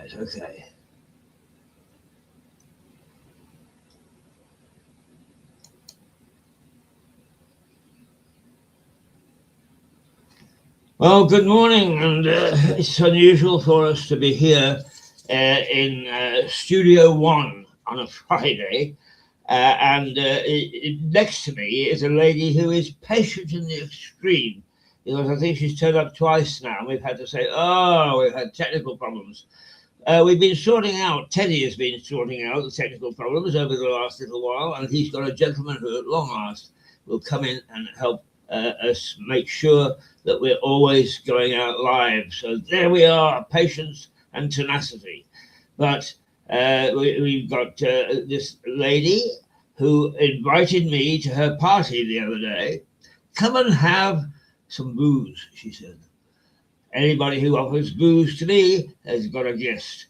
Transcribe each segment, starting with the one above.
Right, okay. Well, good morning, and it's unusual for us to be here in Studio One on a Friday, and next to me is a lady who is patient in the extreme, because I think she's turned up twice now, and we've had to say, oh, we've had technical problems. We've been Teddy has been sorting out the technical problems over the last little while, and he's got a gentleman who at long last will come in and help us make sure that we're always going out live. So there we are, patience and tenacity. But we've got this lady who invited me to her party the other day. Come and have some booze, she said. Anybody who offers booze to me has got a guest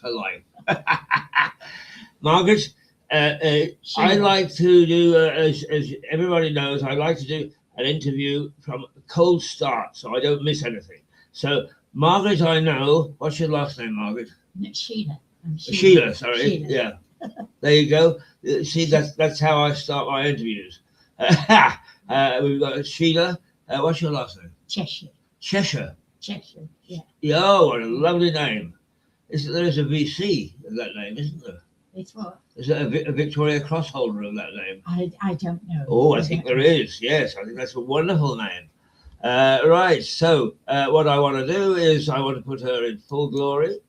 for life. Margaret, I like to do, as everybody knows, I like to do an interview from a cold start, so I don't miss anything. So, Margaret, I know. What's your last name, Margaret? Sheila. Sheila, sorry. Sheila. Yeah. There you go. See, that's how I start my interviews. We've got Sheila. What's your last name? Cheshire, yeah. Oh, what a lovely name. There is a VC of that name, isn't there? It's what? Is there a Victoria Cross holder of that name? I don't know. Oh, I think there is. Yes, I think that's a wonderful name. Right, so what I want to do is I want to put her in full glory.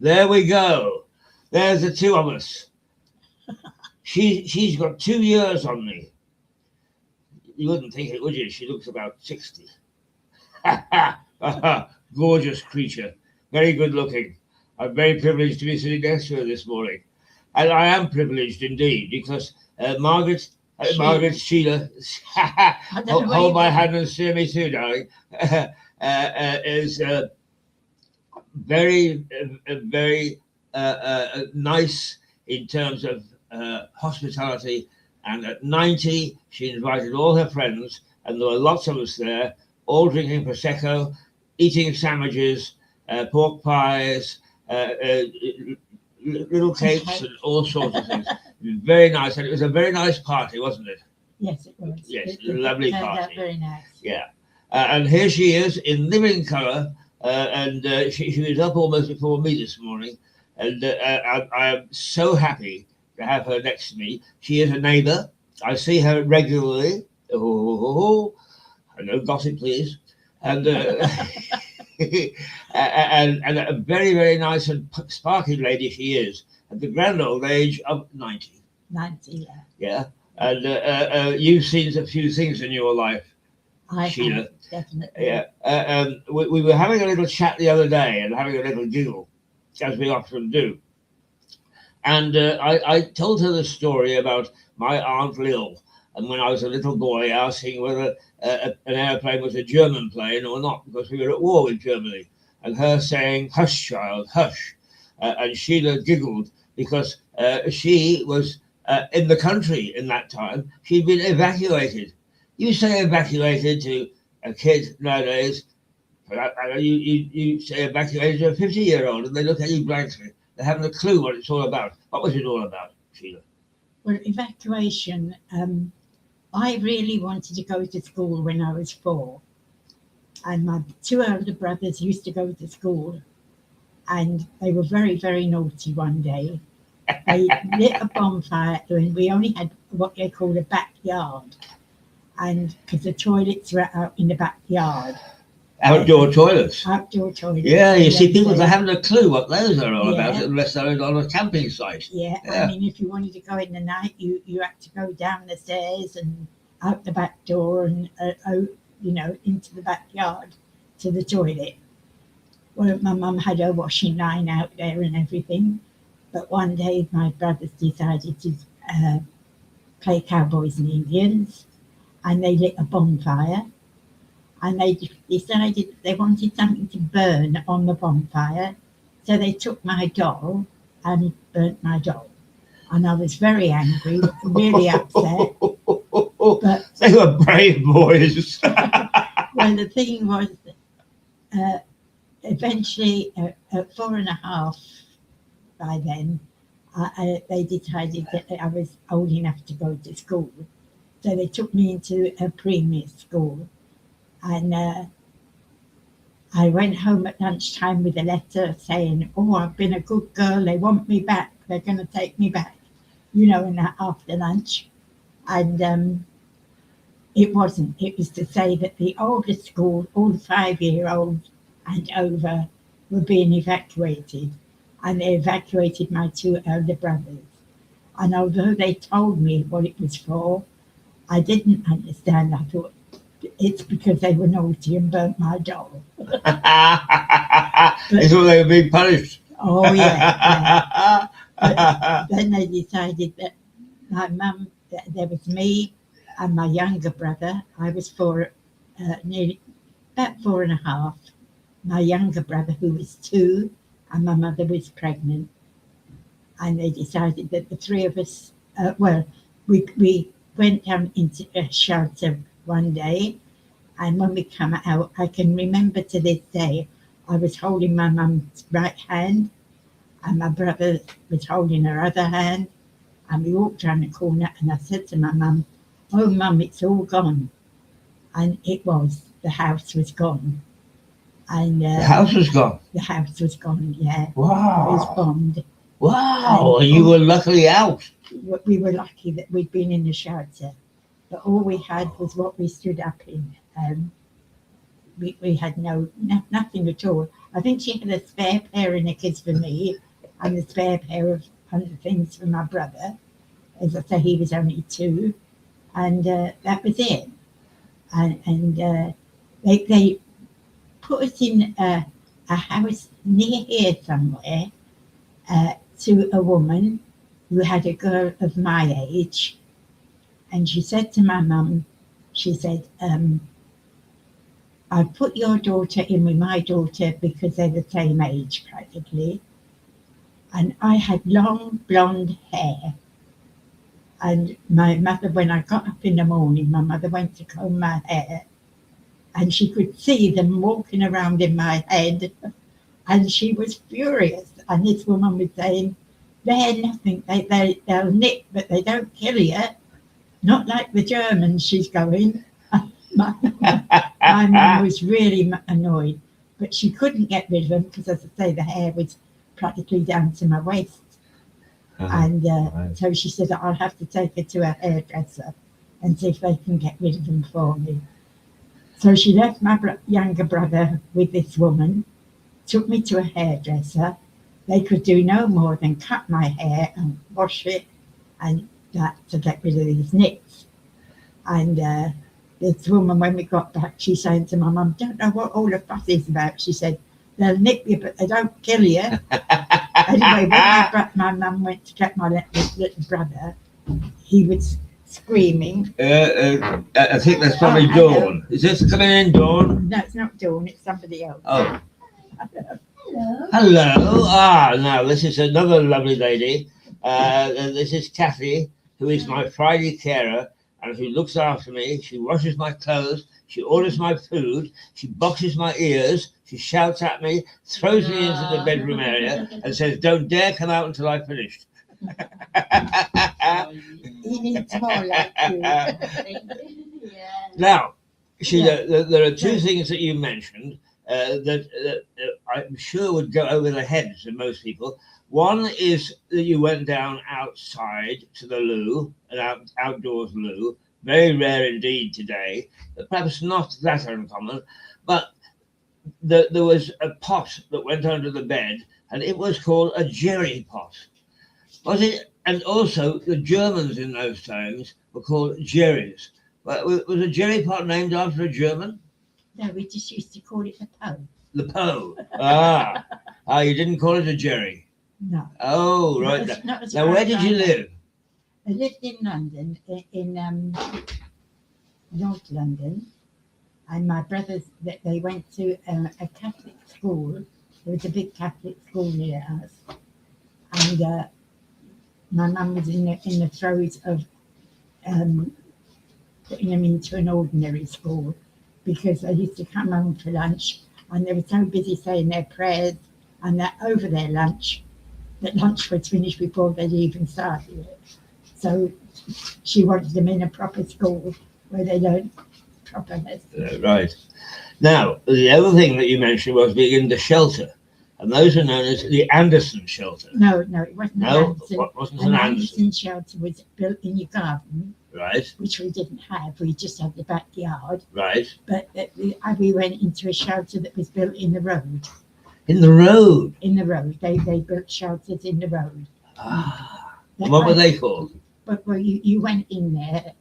There we go. There's the two of us. She's got 2 years on me. You wouldn't think it, would you? She looks about 60. Gorgeous creature, very good looking. I'm very privileged to be sitting next to her this morning, and I am privileged indeed because Margaret Sheila, hold my hand and steer me through, darling, is very nice in terms of hospitality. And at 90, she invited all her friends, and there were lots of us there, all drinking Prosecco, eating sandwiches, pork pies, little cakes, and all sorts of things. It was very nice, and it was a very nice party, wasn't it? Yes, it was. Yes, it was a lovely party. Very nice. Yeah. And here she is in living colour, and she was up almost before me this morning, and I am so happy to have her next to me. She is a neighbour. I see her regularly. No gossip, please. And and a very, very nice and sparkling lady she is at the grand old age of 90. 90, yeah. Yeah. And you've seen a few things in your life, Sheila. Have, definitely. Yeah. We were having a little chat the other day and having a little giggle, as we often do. And I told her the story about my Aunt Lil, and when I was a little boy asking whether an airplane was a German plane or not, because we were at war with Germany, and her saying, "Hush, child, hush." And Sheila giggled because she was in the country in that time. She'd been evacuated. You say evacuated to a kid nowadays, you say evacuated to a 50-year-old, and they look at you blankly. They haven't a clue what it's all about. What was it all about, Sheila? Well, evacuation, I really wanted to go to school when I was 4. And my 2 older brothers used to go to school. And they were very, very naughty one day. They lit a bonfire, and we only had what they call a backyard. And because the toilets were out in the backyard. Outdoor toilets. Outdoor toilets. Yeah, you see, people that haven't a clue what those are all about unless they're on a camping site. Yeah, I mean, if you wanted to go in the night, you had to go down the stairs and out the back door and into the backyard to the toilet. Well, my mum had her washing line out there and everything, but one day my brothers decided to play cowboys and Indians, and they lit a bonfire. And they decided they wanted something to burn on the bonfire. So they took my doll and burnt my doll. And I was very angry, really upset. But they were brave boys. Well, the thing was, eventually, at 4.5, by then, they decided that I was old enough to go to school. So they took me into a premier school. And I went home at lunchtime with a letter saying, oh, I've been a good girl. They want me back. They're going to take me back, and that after lunch. And it wasn't. It was to say that the older school, all the 5-year-olds and over, were being evacuated. And they evacuated my 2 elder brothers. And although they told me what it was for, I didn't understand. I thought, it's because they were naughty and burnt my doll. It's all they were being punished. Oh, yeah. But then they decided that my mum, there was me and my younger brother. I was nearly about 4.5. My younger brother, who was 2, and my mother was pregnant. And they decided that the 3 of us, we went down into a shelter one day. And when we come out, I can remember to this day, I was holding my mum's right hand and my brother was holding her other hand. And we walked around the corner and I said to my mum, oh, Mum, it's all gone. And it was. The house was gone. And the house was gone? The house was gone, yeah. Wow. It was bombed. Wow, and you were luckily out. We were lucky that we'd been in the shelter. But all we had was what we stood up in. We had nothing at all. I think she had a spare pair of knickers for me and a spare pair of things for my brother. As I say, he was only 2. And that was it. And they put us in a house near here somewhere to a woman who had a girl of my age. And she said to my mum, she said, I put your daughter in with my daughter because they're the same age practically. And I had long blonde hair. And my mother, when I got up in the morning, my mother went to comb my hair and she could see them walking around in my head. And she was furious. And this woman was saying, they're nothing, they'll nip, but they don't kill you. Not like the Germans, she's going. My mum was really annoyed, but she couldn't get rid of them because, as I say, the hair was practically down to my waist. And so she said, I'll have to take her to a hairdresser and see if they can get rid of them for me. So she left my younger brother with this woman, took me to a hairdresser. They could do no more than cut my hair and wash it and that to get rid of these nicks. And this woman, when we got back, she's saying to my mum, don't know what all the fuss is about. She said, they'll nip you, but they don't kill you. Anyway, when my mum went to get my little brother, he was screaming. I think that's probably Dawn. Is this coming in, Dawn? No, it's not Dawn, it's somebody else. Oh. Hello. Hello. Now this is another lovely lady. This is Kathy, who is my Friday carer and who looks after me. She washes my clothes. She orders my food. She boxes my ears. She shouts at me, throws me into the bedroom area and says, don't dare come out until I've finished. He needs more like you. Now, there are 2 things that you mentioned that I'm sure would go over the heads of most people. One is that you went down outside to the loo, an outdoors loo, very rare indeed today, but perhaps not that uncommon. But there was a pot that went under the bed, and it was called a jerry pot. Was it? And also, the Germans in those times were called jerrys. Was a jerry pot named after a German? No, we just used to call it the Poe. The Poe. You didn't call it a jerry? No. Oh, right. Now, where did you live? I lived in London, in North London, and my brothers, they went to a Catholic school. There was a big Catholic school near us, and my mum was in the throes of putting them into an ordinary school because they used to come home for lunch and they were so busy saying their prayers and they're over their lunch, that lunch was finished before they'd even started it. So she wanted them in a proper school where they learn proper lessons. Right. Now, the other thing that you mentioned was being in the shelter, and those are known as the Anderson shelter. No, it wasn't an No, Anderson. what wasn't An an Anderson Anderson? shelter was built in your garden, Right, which we didn't have. We just had the backyard. right. But we went into a shelter that was built in the road. In the road. In the road. They built shelters in the road. Ah. What were they called? But well, you went in there.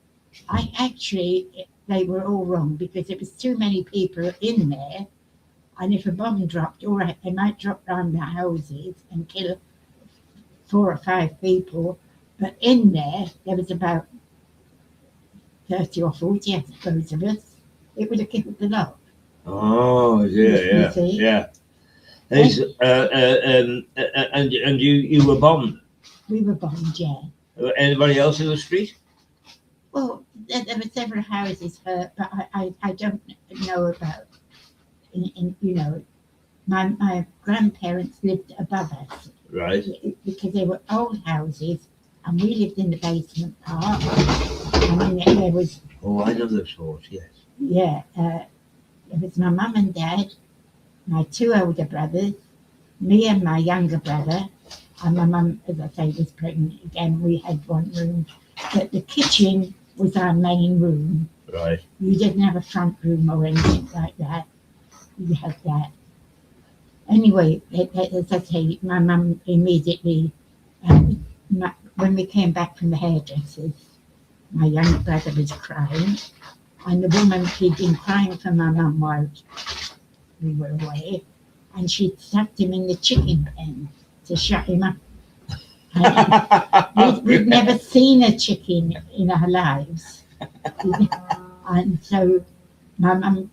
They were all wrong because there was too many people in there. And if a bomb dropped, all right, they might drop around the houses and kill 4 or 5 people. But in there was about 30 or 40, I suppose, of us. It would have killed the lot. Oh, yeah. There's, and you were bombed. We were bombed, yeah. Anybody else in the street? Well, there were several houses hurt, but I don't know about. My grandparents lived above us. Right. Because they were old houses, and we lived in the basement part. I mean, there was. Oh, I know those sorts. Yes. Yeah, it was my mum and dad, my 2 older brothers, me and my younger brother, and my mum, as I say, was pregnant again. We had one room, but the kitchen was our main room. Right. You didn't have a front room or anything like that. You had that. Anyway, as I say, my mum immediately, when we came back from the hairdressers, my younger brother was crying, and the woman, he'd been crying for my mum while we were away, and she'd stuck him in the chicken pen to shut him up. We'd never seen a chicken in our lives. And so my mum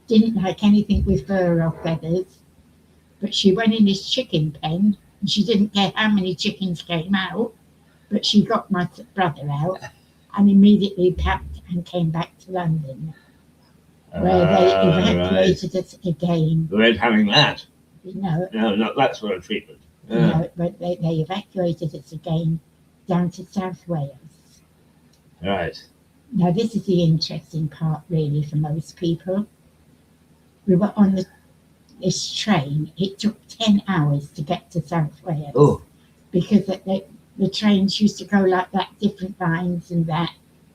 didn't like anything with fur or feathers, but she went in this chicken pen, and she didn't care how many chickens came out, but she got my brother out and immediately packed and came back to London, where they evacuated us again. We weren't having that. No, not that sort of treatment. No, but they evacuated us again down to South Wales. Right. Now, this is the interesting part, really, for most people. We were on this train. It took 10 hours to get to South Wales. Oh. Because the trains used to go like that, different lines and that,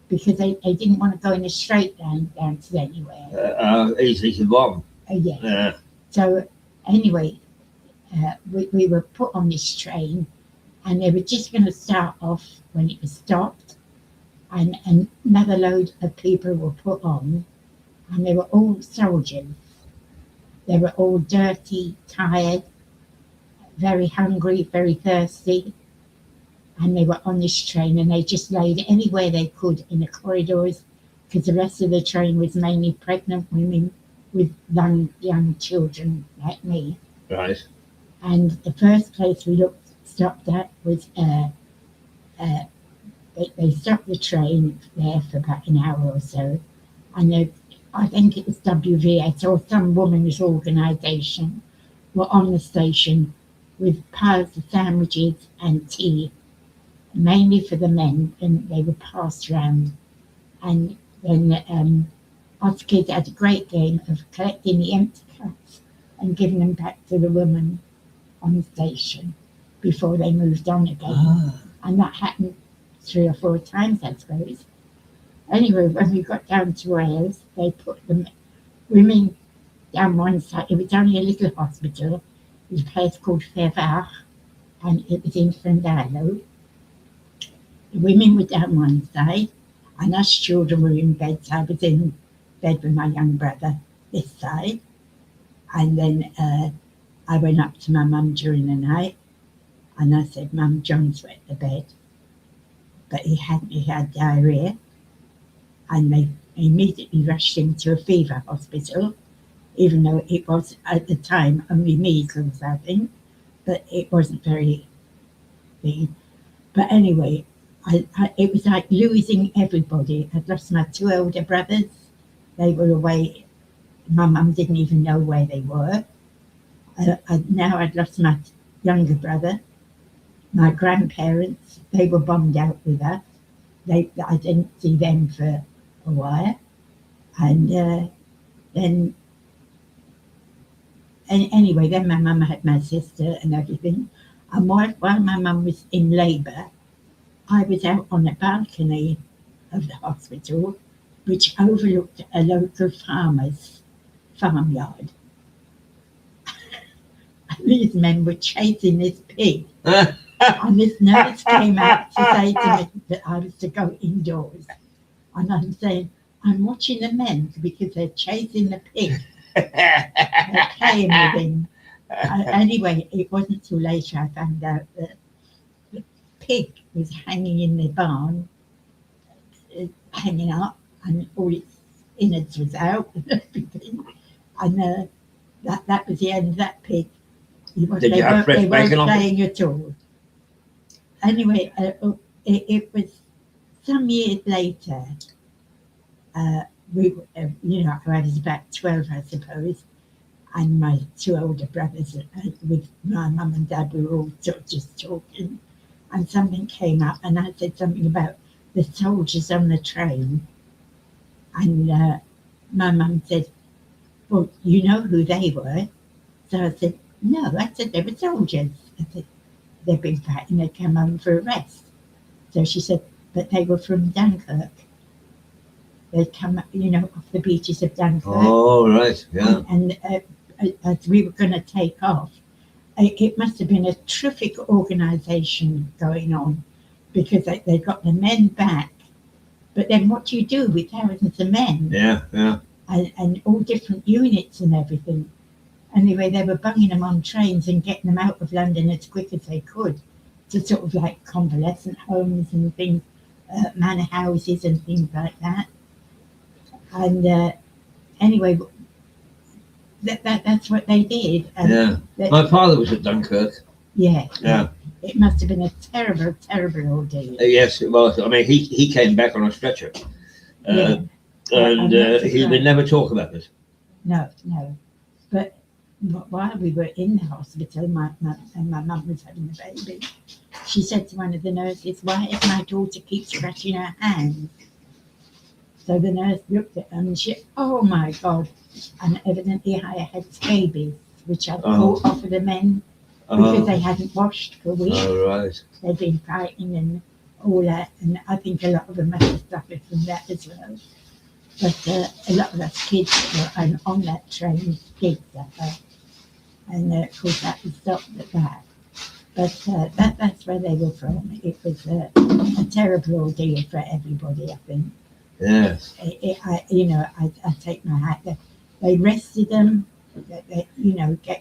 because they didn't want to go in a straight line down to anywhere. Easy to bomb. Yeah. So, anyway, we were put on this train, and they were just going to start off when it was stopped, and another load of people were put on, and they were all soldiers. They were all dirty, tired, very hungry, very thirsty, and they were on this train, and they just laid anywhere they could in the corridors, because the rest of the train was mainly pregnant women with young children like me. Right. And the first place we stopped at was they stopped the train there for about an hour or so, and I think it was WVS or some women's organisation were on the station with piles of sandwiches and tea, mainly for the men, and they were passed around. And then us kids had a great game of collecting the empty cups and giving them back to the woman on the station before they moved on again. And that happened 3 or 4 times, I suppose. Anyway, when we got down to Wales, they put the women down one side. It was only a little hospital. It was a place called Fervach, and it was in Llangollen. The women were down one side, and us children were in bed. So I was in bed with my young brother this side. And then I went up to my mum during the night, and I said, "Mum, John's wet the bed." But he had diarrhea, and they immediately rushed him to a fever hospital, even though it was at the time only measles, I think, but it wasn't very big. But anyway, it was like losing everybody. I'd lost my 2 older brothers. They were away my mum didn't even know where they were. Now I'd lost my younger brother. My grandparents, they were bombed out with us. I didn't see them for a while. And then, anyway, then my mum had my sister and everything. And while my mum was in labour, I was out on the balcony of the hospital, which overlooked a local farmer's farmyard. And these men were chasing this pig. And this nurse came out to say to me that I was to go indoors. And I'm saying, I'm watching the men because they're chasing the pig. They're playing with him. Anyway, it wasn't till later I found out that the pig was hanging in the barn, hanging up, and all its innards was out and everything. And that was the end of that pig. They weren't playing at all. Anyway, it was some years later. I was about 12, I suppose, and my two older brothers with my mum and dad, we were all just talking, and something came up, and I said something about the soldiers on the train, and my mum said, well, you know who they were? So I said, no, I said they were soldiers. I said, they've been fighting, they came home for a rest. So she said, but they were from Dunkirk. They'd come, off the beaches of Dunkirk. Oh, right, yeah. And as we were going to take off, it must have been a terrific organisation going on, because they got the men back. But then what do you do with thousands of men? Yeah. And all different units and everything. Anyway, they were bunging them on trains and getting them out of London as quick as they could to sort of like convalescent homes and things, manor houses and things like that. And anyway, that's what they did. And my father was at Dunkirk. Yeah. It must have been a terrible, terrible ordeal. Yes, it was. I mean, he came back on a stretcher. And he would never talk about this. No. But while we were in the hospital, my mum was having a baby, she said to one of the nurses, why does my daughter keep scratching her hands? So the nurse looked at them and she, oh my God. And evidently I had scabies, which I'd caught off of the men because they hadn't washed for weeks. Oh, right. They'd been fighting and all that. And I think a lot of them must have suffered from that as well. But a lot of us kids that were on that train did suffer. And of course that was stopped at that. But that's where they were from. It was a terrible ordeal for everybody, I think. Yes. I take my hat there. They rested them,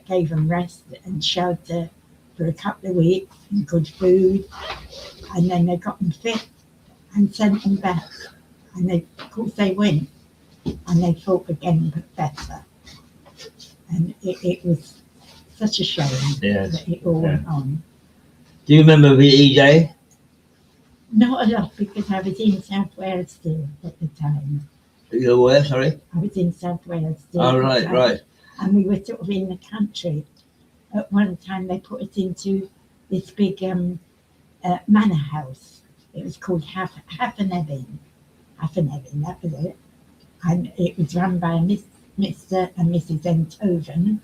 gave them rest and shelter for a couple of weeks and good food. And then they got them fit and sent them back. And of course they went and they fought again, but better. And it was such a shame that it all went on. Do you remember VE Day? Not a lot, because I was in South Wales still at the time. You were, sorry? I was in South Wales still. Oh, right. And we were sort of in the country. At one time they put us into this big manor house. It was called Haffenevin, that was it. And it was run by Mr. and Mrs. Enthoven.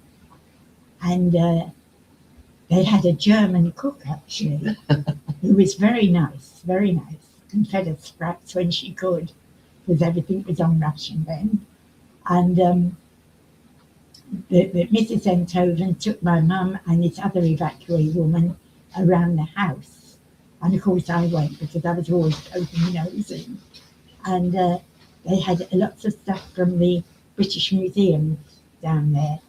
And they had a German cook, actually, who was very nice, and fed us scraps when she could, because everything was on ration then. And the Mrs. Enthoven took my mum and this other evacuee woman around the house. And of course I went, because I was always poking my nose in. And they had lots of stuff from the British Museum down there.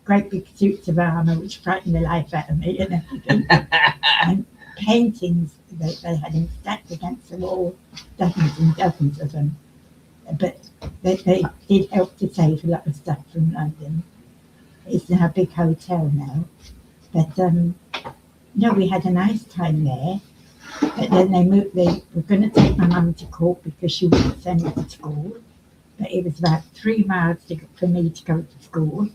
Great big suits of armour, which frightened the life out of me and everything. And paintings that they had them stacked against the wall, dozens and dozens of them. But they did help to save a lot of stuff from London. It's now a big hotel now. But we had a nice time there. But then they were going to take my mum to court because she wouldn't send her to school. but it was about 3 miles for me to go to school.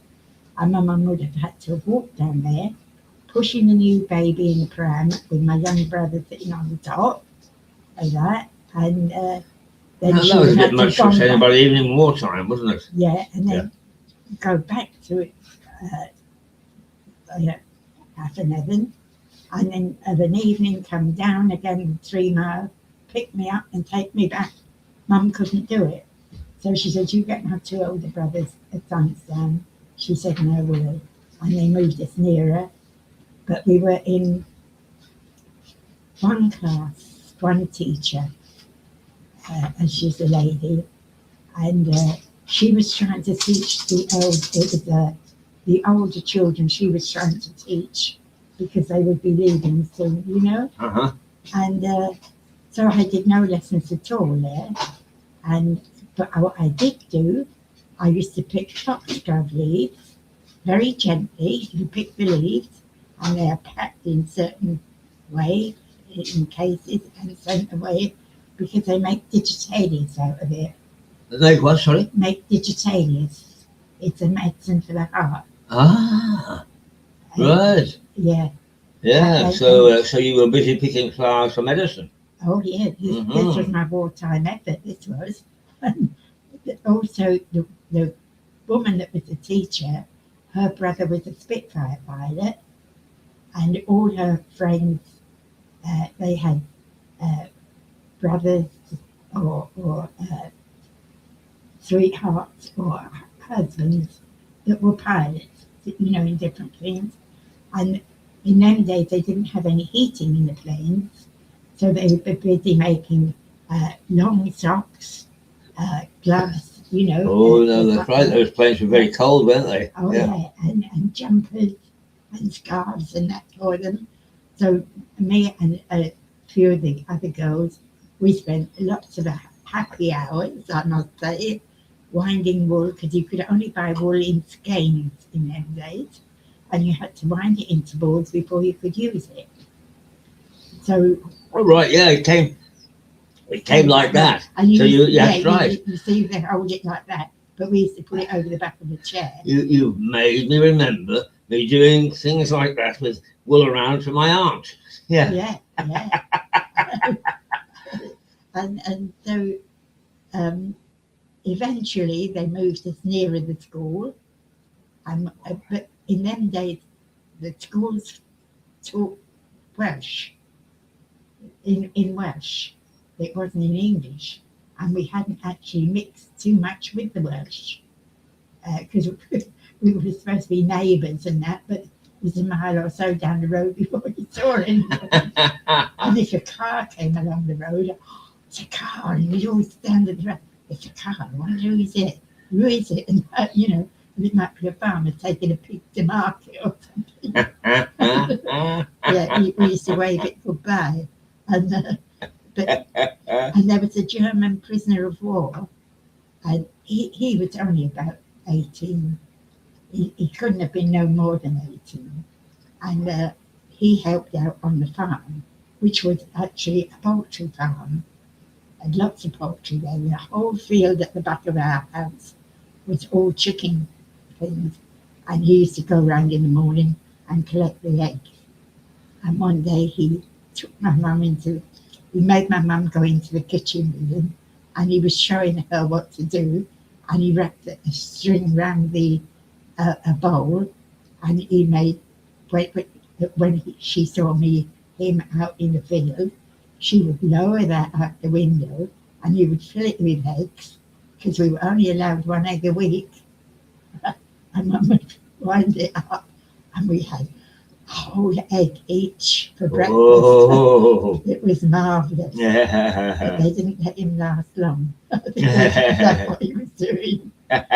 And my mum would have had to walk down there, pushing the new baby in the pram with my young brother sitting on the top of that. And then Now, she that was would a have bit to much go for back. anybody, even in wartime, wasn't it? Yeah, and then go back to half 11, and then of an evening come down again 3 miles, pick me up and take me back. Mum couldn't do it, so she said, "You get my 2 older brothers at sons down." She said, "No, will," and they moved us nearer. But we were in one class, one teacher, and she's a lady, and she was trying to teach the older children. She was trying to teach because they would be leaving soon, you know. Uh-huh. And so I did no lessons at all there. But what I did do, I used to pick foxglove leaves very gently. You pick the leaves, and they are packed in certain way in cases and sent away because they make digitalias out of it. They what, sorry? Make digitalias. It's a medicine for the heart. Ah, right. Yeah. Yeah, so you were busy picking flowers for medicine. Oh, yeah. This was my wartime effort, this was. Also, the woman that was the teacher, her brother was a Spitfire pilot, and all her friends, they had brothers or sweethearts or husbands that were pilots, you know, in different planes. And in them days, they didn't have any heating in the planes, so they were busy making long socks, gloves, you know. Oh, no, that's right. Those planes were very cold, weren't they? Oh, yeah, and jumpers and scarves and that for them. So me and a few of the other girls, we spent lots of happy hours, I must say, winding wool, because you could only buy wool in skeins in them days, and you had to wind it into balls before you could use it. So, oh, right, yeah, it came like that. And that's right. You see, they hold it like that, but we used to put it over the back of the chair. You made me remember me doing things like that with wool around for my aunt. Yeah. Yeah. and so eventually they moved us nearer the school. But in them days, the schools taught Welsh, in Welsh. It wasn't in English. And we hadn't actually mixed too much with the Welsh because we were supposed to be neighbours and that, but it was a mile or so down the road before we saw anyone. And if a car came along the road, "Oh, it's a car," and we'd all stand at the road, "It's a car, I wonder who is it? Who is it?" And you know, it might be a farmer taking a pig to market or something. Yeah, we used to wave it goodbye. And there was a German prisoner of war, and he was only about 18. He couldn't have been no more than 18. And he helped out on the farm, which was actually a poultry farm. And lots of poultry there. The whole field at the back of our house was all chicken things. And he used to go around in the morning and collect the eggs. And one day he took my mum he made my mum go into the kitchen with him, and he was showing her what to do, and he wrapped a string around a bowl, and he made, when she saw him out in the field, she would lower that out the window, and he would fill it with eggs, because we were only allowed 1 egg a week, and Mum would wind it up, and we had a whole egg each for breakfast. Oh. It was marvellous. But they didn't let him last long. That's what he was doing. But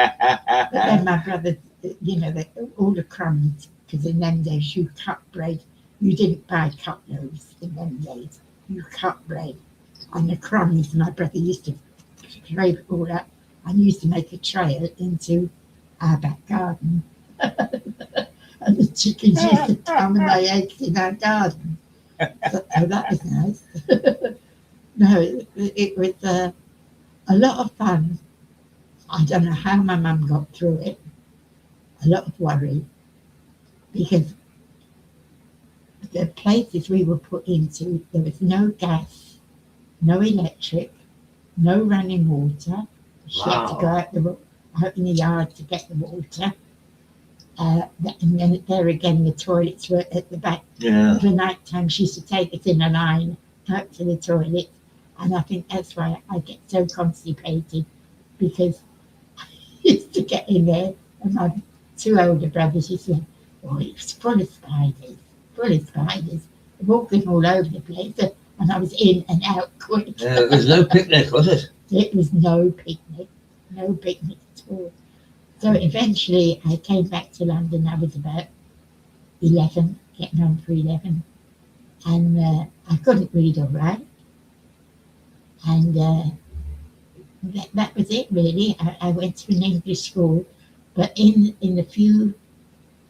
then my brother, you know, all the crumbs, because in them days you cut bread. You didn't buy cut loaves in them days. You cut bread. And the crumbs, my brother used to scrape it all up and used to make a trail into our back garden. And the chickens used to come and lay eggs in our garden. So that was nice. No, it was a lot of fun. I don't know how my mum got through it. A lot of worry, because the places we were put into, there was no gas, no electric, no running water. She had to go out in the yard to get the water. And then there again, the toilets were at the back. Yeah. For night time, she used to take us in a line out to the toilet. And I think that's why I get so constipated, because I used to get in there, and my two older brothers used to say, oh, it was full of spiders, walking all over the place. And I was in and out quick. There was no picnic, was it? It was no picnic at all. So eventually I came back to London. I was about 11, getting on for 11. And I couldn't read or write. And that was it, really. I went to an English school. But in the few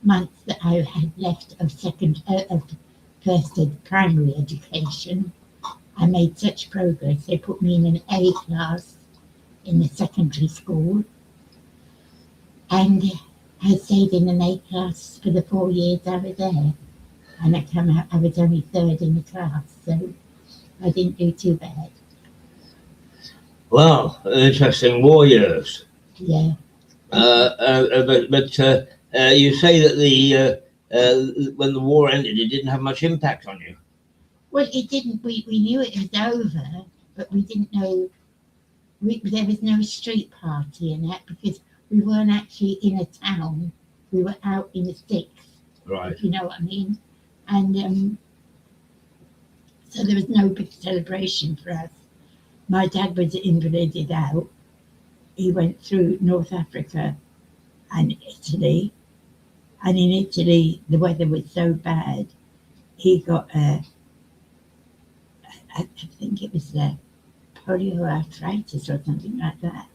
months that I had left of first primary education, I made such progress. They put me in an A class in the secondary school, and I stayed in an A class for the 4 years I was there. And I came out, I was only third in the class, so I didn't do too bad. Well, interesting war years. Yeah. But you say that when the war ended, it didn't have much impact on you. Well, it didn't. We knew it was over, but we didn't know. There was no street party in that, because we weren't actually in a town. We were out in the sticks. Right. If you know what I mean. And so there was no big celebration for us. My dad was invalided out. He went through North Africa and Italy. And in Italy, the weather was so bad, he got I think it was polioarthritis or something like that.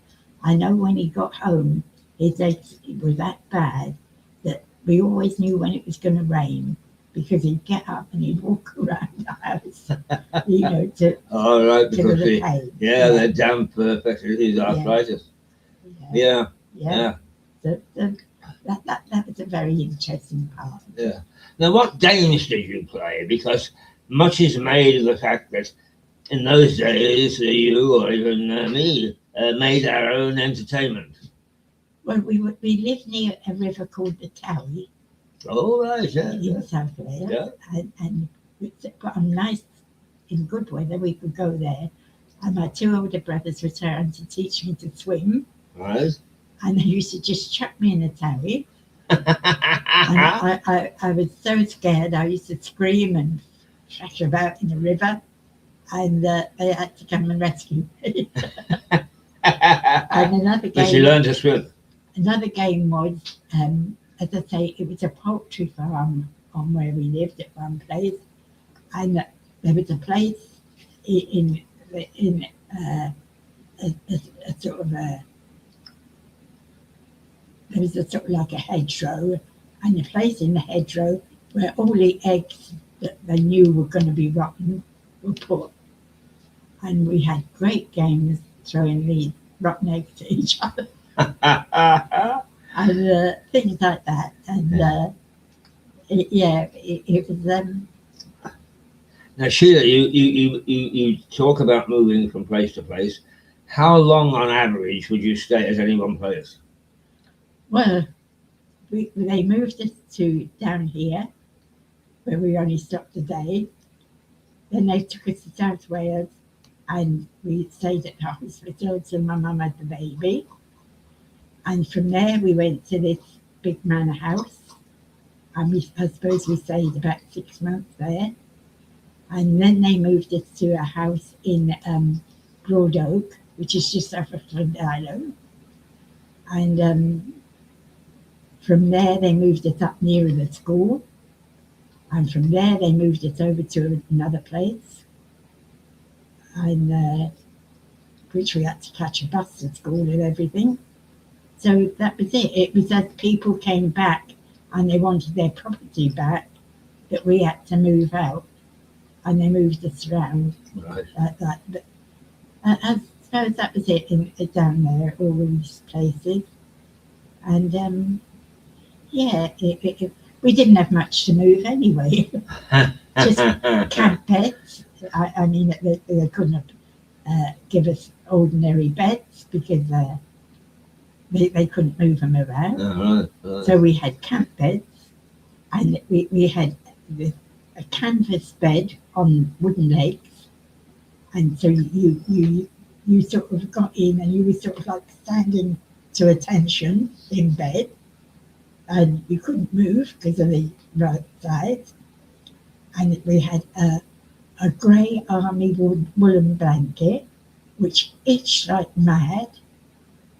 I know when he got home, his legs were that bad that we always knew when it was going to rain, because he'd get up and he'd walk around the house, to right, because the pain. the damp affected his arthritis. Yeah. So that was a very interesting part. Yeah. Now, what games did you play? Because much is made of the fact that in those days, you or even me made our own entertainment. Well, we lived near a river called the Towie. Oh, right, yeah. In South Wales. Yeah. And on nice, in good weather, we could go there. And my two older brothers were trying to teach me to swim. Right. And they used to just chuck me in the Towie. And I was so scared. I used to scream and thrash about in the river. And they had to come and rescue me. And another game. But you learned to swim. Another game was, as I say, it was a poultry farm on where we lived at one place, and there was a place in a sort of a. There was a sort of like a hedgerow, and a place in the hedgerow where all the eggs that they knew were going to be rotten were put. And we had great games throwing these rotten eggs to each other. And things like that. And it was. Now, Sheila, you talk about moving from place to place. How long, on average, would you stay at any one place? Well, they moved us to down here, where we only stopped a day. Then they took us to South Wales, and we stayed at the hospital until my mum had the baby. And from there, we went to this big manor house. And I suppose we stayed about 6 months there. And then they moved us to a house in Broad Oak, which is just off of Flint Island. And from there, they moved us up nearer the school. And from there, they moved us over to another place. And which we had to catch a bus to school and everything. So that was it. It was as people came back and they wanted their property back that we had to move out. And they moved us around like that. But as So that was it down there, all these places. And we didn't have much to move anyway. Just camp beds. I mean, they couldn't give us ordinary beds because they couldn't move them around. So we had camp beds, and we had a canvas bed on wooden legs, and so you sort of got in and you were sort of like standing to attention in bed, and you couldn't move because of the right side. And we had a grey army woolen blanket, which itched like mad,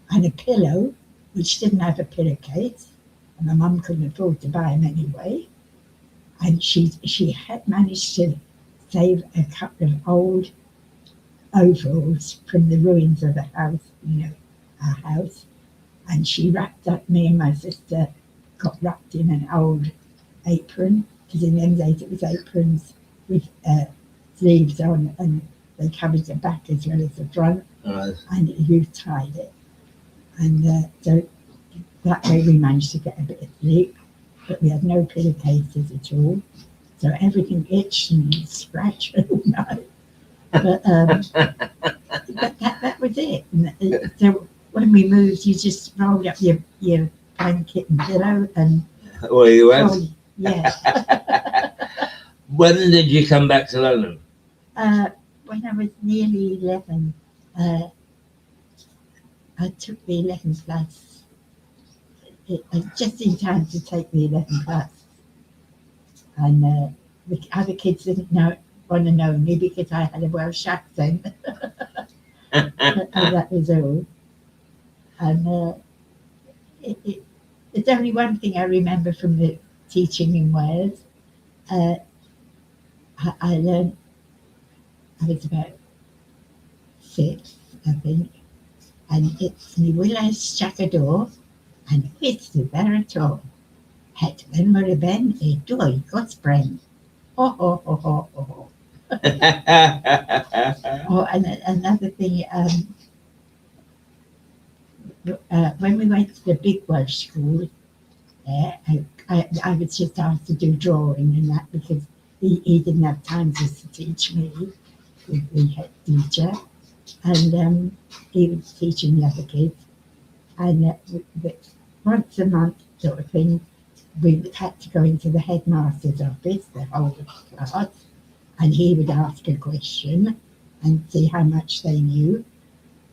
and a pillow, which didn't have a pillowcase, and my mum couldn't afford to buy them anyway. And she had managed to save a couple of old overalls from the ruins of the house, our house, and she wrapped up, me and my sister got wrapped in an old apron, because in them days it was aprons with sleeves on, and they covered the back as well as the front, and you tied it. And so that way we managed to get a bit of sleep, but we had no pillowcases at all, so everything itched and scratched all night. But that was it. So when we moved, you just rolled up your blanket and pillow and away you went. Yeah. When did you come back to London? When I was nearly 11, I took the 11 class, just in time to take the 11 class. And the other kids didn't want to know me because I had a Welsh accent. And that was all. And it's only one thing I remember from the teaching in Wales. I learned, I was about 6, I think, and it's me Willis Chacador, and it's the Veritol. Het ben maar ben e dwy gosbren. Oh, oh, oh, oh, oh. Oh, and another thing, when we went to the big Welsh school, I was just asked to do drawing and that because he didn't have time just to teach me, the head teacher, and he was teaching the other kids. And once a month sort of thing, we had to go into the headmaster's office, the whole class, and he would ask a question and see how much they knew.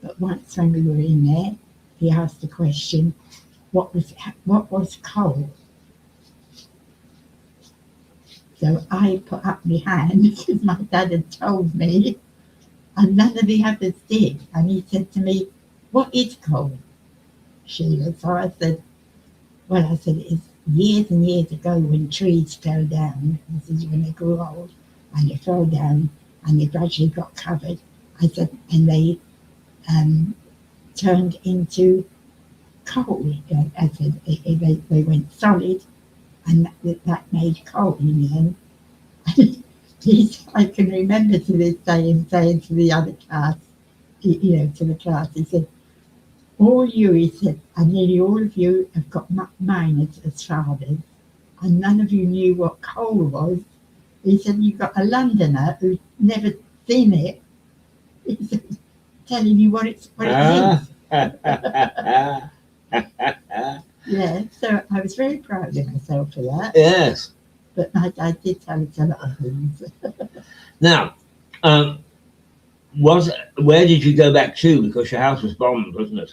But once when we were in there, he asked the question, what was coal? So I put up my hand because my dad had told me, and none of the others did. And he said to me, what is coal, Sheila? So I said, it's years and years ago when trees fell down. This is when they grew old, and they fell down and they gradually got covered. I said, and they turned into coal. I said, they went solid, and that made coal in the end. I can remember to this day him saying to the other class, to the class, he said, he said, and nearly all of you have got miners as fathers, and none of you knew what coal was. He said, you've got a Londoner who's never seen it. He said, telling you what it is. Yeah, so I was very proud of myself for that. Yes. But my dad did tell us a lot of things. Now, where did you go back to? Because your house was bombed, wasn't it?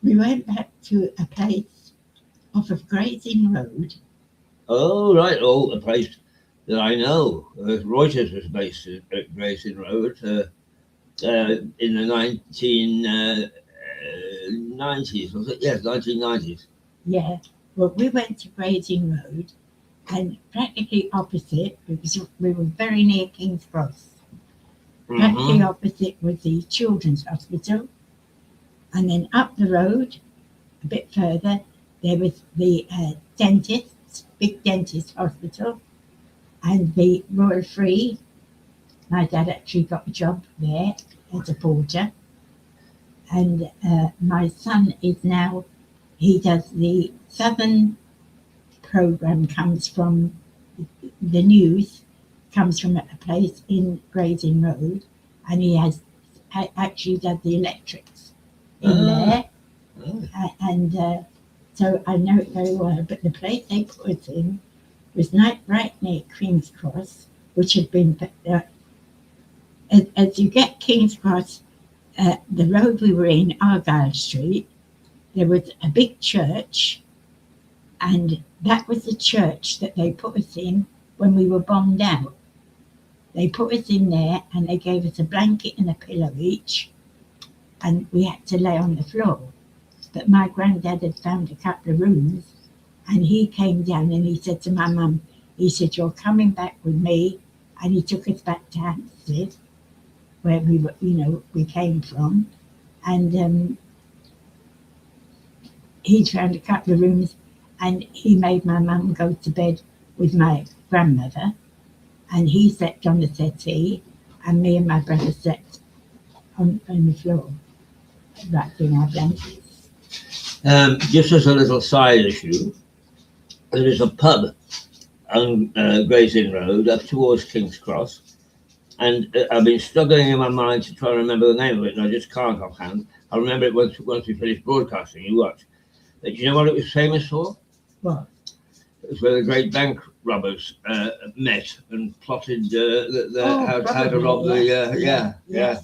We went back to a place off of Gray's Inn Road. Oh, right. Oh, a place that I know. Reuters was based at Gray's Inn Road in the 1990s, was it? Yes, 1990s. Yeah. Well, we went to Gray's Inn Road, and practically opposite, because we were very near King's Cross, practically opposite was the Children's Hospital. And then up the road, a bit further, there was the dentist, big dentist hospital, and the Royal Free. My dad actually got a job there as a porter. And my son is now, he does the Southern program, comes from the news, comes from a place in Gray's Inn Road, and he has actually does the electrics in there. And so I know it very well. But the place they put us in was right near King's Cross, which had been, as you get King's Cross, the road we were in, Argyle Street, there was a big church, and that was the church that they put us in when we were bombed out. They put us in there and they gave us a blanket and a pillow each, and we had to lay on the floor. But my granddad had found a couple of rooms, and he came down and he said to my mum, he said, "You're coming back with me," and he took us back to Hampstead, where we were, we came from, and he found a couple of rooms, and he made my mum go to bed with my grandmother, and he slept on the settee, and me and my brother slept on the floor, wrapped in our blankets. Just as a little side issue, there is a pub on Gray's Inn Road up towards King's Cross, and I've been struggling in my mind to try and remember the name of it, and I just can't offhand. I'll remember it once we finish broadcasting. You watch. But do you know what it was famous for? What? It was where the great bank robbers met and plotted how to rob the. Yeah.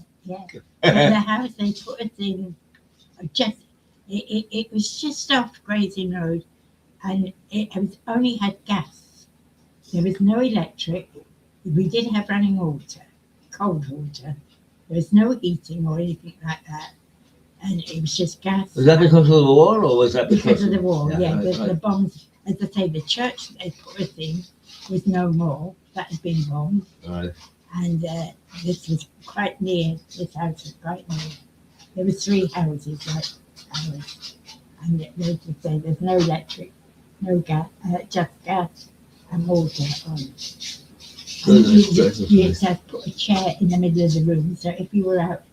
The house they put us in, it was just off Gray's Inn Road, and it was only had gas. There was no electric. We did have running water, cold water. There was no heating or anything like that, and it was just gas. Was that because of the war, or was that because of the war? Yeah, The bombs. As I say, the church that they put us in was no more. That had been bombed. Right. And this was quite near. This house was quite near. There was 3 houses like ours, and they would say there's no electric, no gas, just gas and water on. And you used to put a chair in the middle of the room, so if you were out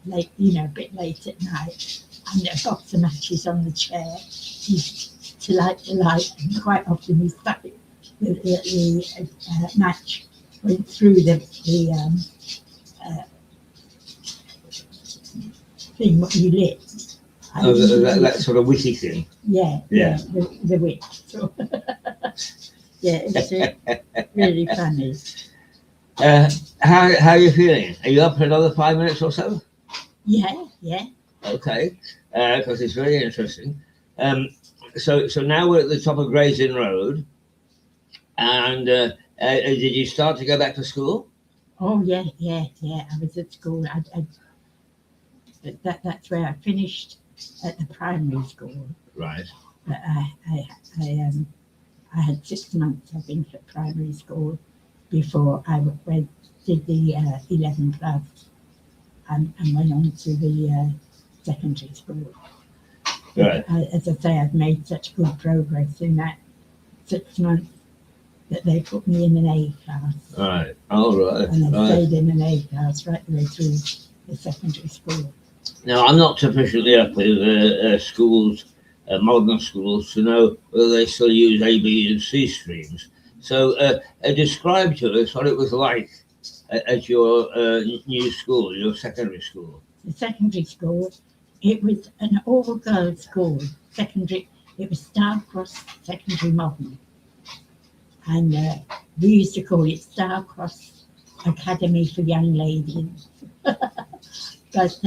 late, a bit late at night, and a box of matches on the chair, to light the light, and quite often we stuck it, the match went through the thing what you lit. That sort of witty thing. Yeah. The wit. So, yeah, it's really funny. How are you feeling? Are you up for another 5 minutes or so? Yeah. Okay, because it's very interesting. So now we're at the top of Gray's Inn Road, and did you start to go back to school? Oh yeah. I was at school. That's where I finished at the primary school. Right. But I had 6 months, I think, at primary school before I did the 11 plus and went on to the secondary school. Right. As I say, I've made such good progress in that 6 months that they put me in an A class. Right. All right. And I stayed in an A class right the way through the secondary school. Now, I'm not sufficiently up with schools, modern schools, to know whether they still use A, B, and C streams. So describe to us what it was like at your new school, your secondary school. The secondary school, it was an all-girls school. Secondary, it was Starcross Secondary Modern. And we used to call it Starcross Academy for Young Ladies. But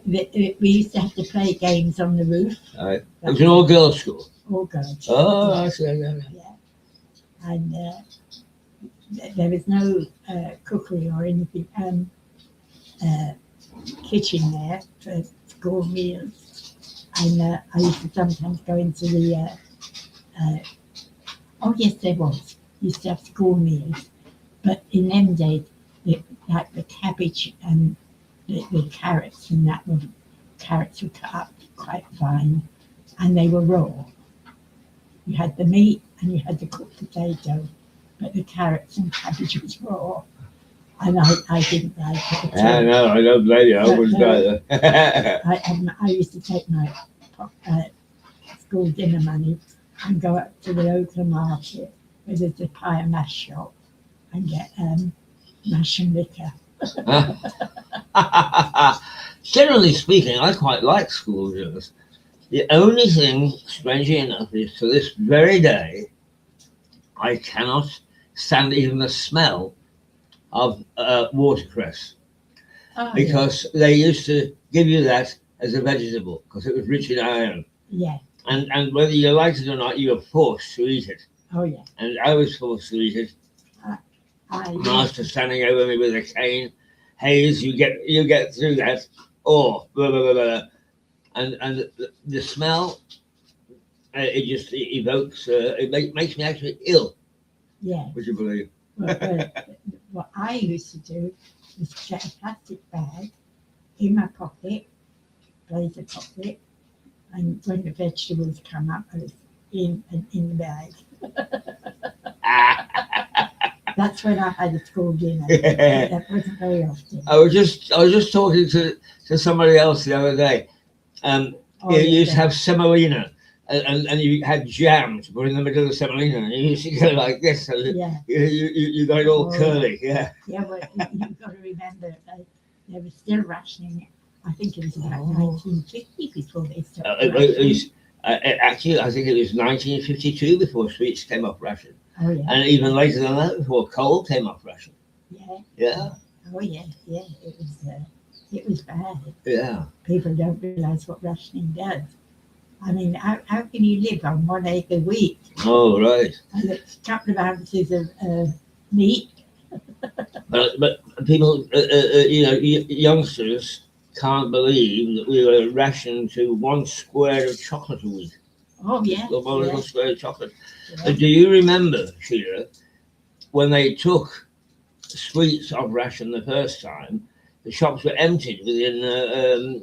we used to have to play games on the roof. Right. It was an all-girls school. All girls. Oh, I see. Yeah. And there was no cookery or anything, kitchen there for school meals. And I used to sometimes go into the. Oh yes, there was. Used to have school meals, but in them days, like the cabbage and the carrots and that carrots were cut up quite fine, and they were raw. You had the meat and you had the cooked potato, but the carrots and cabbage was raw. and I didn't like it at all. No, I don't blame you. I wouldn't either. I used to take my school dinner money and go up to the local market where there's a pie and mash shop and get mash and liquor. Generally speaking, I quite like school dinners. The only thing, strangely enough, is to this very day, I cannot stand even the smell of watercress, because they used to give you that as a vegetable because it was rich in iron. Yeah. And whether you liked it or not, you were forced to eat it. Oh yeah. And I was forced to eat it. Master standing over me with a cane. Hayes, you get through that. Oh, blah, blah, blah, blah. And the smell, it just evokes. It makes me actually ill. Yeah. Would you believe? What I used to do was get a plastic bag in my pocket, blazer pocket, and when the vegetables come up, I was in the bag. That's when I had a school dinner. Yeah. That wasn't very often. I was just talking to somebody else the other day. You used to have semolina, and you had jam to put in the middle of the semolina, and you used to go like this. So Yeah. You got it all curly. Yeah. Yeah, well, you've got to remember they were still rationing it. I think it was about 1950 before they stopped rationing. Actually, I think it was 1952 before sweets came off ration. Oh yeah. And even later than that, before coal came off ration. Yeah. Yeah. Oh yeah. It was bad. Yeah. People don't realise what rationing does. I mean, how can you live on 1 egg a week? Oh, right. And a couple of ounces of meat. But people, youngsters can't believe that we were rationed to 1 square of chocolate a week. Oh yeah. One little square of chocolate. Yeah. Do you remember, Sheila, when they took sweets off ration the first time, the shops were emptied within